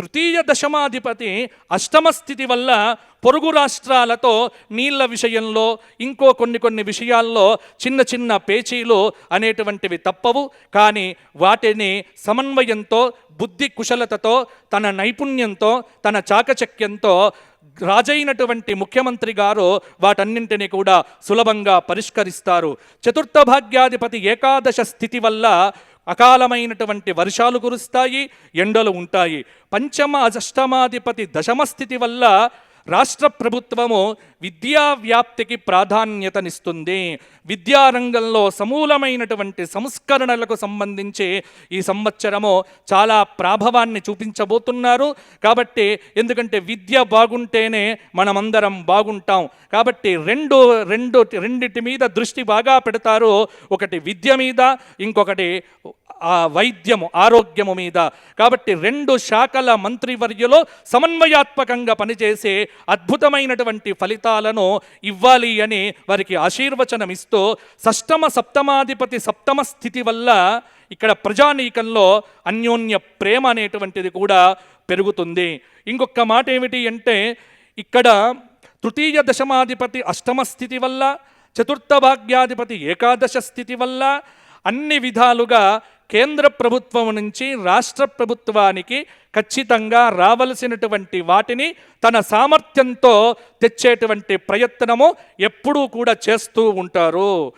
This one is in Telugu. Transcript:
తృతీయ దశమాధిపతి అష్టమ స్థితి వల్ల పొరుగు రాష్ట్రాలతో నీళ్ల విషయంలో ఇంకో కొన్ని విషయాల్లో చిన్న చిన్న పేచీలు అనేటువంటివి తప్పవు. కానీ వాటిని సమన్వయంతో, బుద్ధి కుశలతతో, తన నైపుణ్యంతో, తన చాకచక్యంతో రాజైనటువంటి ముఖ్యమంత్రి గారు వాటన్నింటినీ కూడా సులభంగా పరిష్కరిస్తారు. చతుర్థ భాగ్యాధిపతి ఏకాదశ స్థితి వల్ల అకాలమైనటువంటి వర్షాలు కురుస్తాయి, ఎండలు ఉంటాయి. పంచమ అష్టమాధిపతి దశమ స్థితి వల్ల రాష్ట్ర ప్రభుత్వము విద్యా వ్యాప్తికి ప్రాధాన్యతనిస్తుంది. విద్యారంగంలో సమూలమైనటువంటి సంస్కరణలకు సంబంధించి ఈ సంవత్సరము చాలా ప్రాభవాన్ని చూపించబోతున్నారు. కాబట్టి ఎందుకంటే విద్య బాగుంటేనే మనమందరం బాగుంటాం. కాబట్టి రెండిటి మీద దృష్టి బాగా పెడతారు. ఒకటి విద్య మీద, ఇంకొకటి వైద్యము, ఆరోగ్యము మీద. కాబట్టి రెండు శాఖల మంత్రివర్యులో సమన్వయాత్మకంగా పనిచేసే అద్భుతమైనటువంటి ఫలితాలను ఇవ్వాలి అని వారికి ఆశీర్వచనం ఇస్తూ, షష్టమ సప్తమాధిపతి సప్తమ స్థితి వల్ల ఇక్కడ ప్రజానీకంలో అన్యోన్య ప్రేమ అనేటువంటిది కూడా పెరుగుతుంది. ఇంకొక మాట ఏమిటి అంటే, ఇక్కడ తృతీయ దశమాధిపతి అష్టమ స్థితి వల్ల, చతుర్థ భాగ్యాధిపతి ఏకాదశ స్థితి వల్ల అన్ని విధాలుగా కేంద్ర ప్రభుత్వం నుంచి రాష్ట్ర ప్రభుత్వానికి ఖచ్చితంగా రావలసినటువంటి వాటిని తన సామర్థ్యంతో తెచ్చేటువంటి ప్రయత్నము ఎప్పుడూ కూడా చేస్తూ ఉంటారు.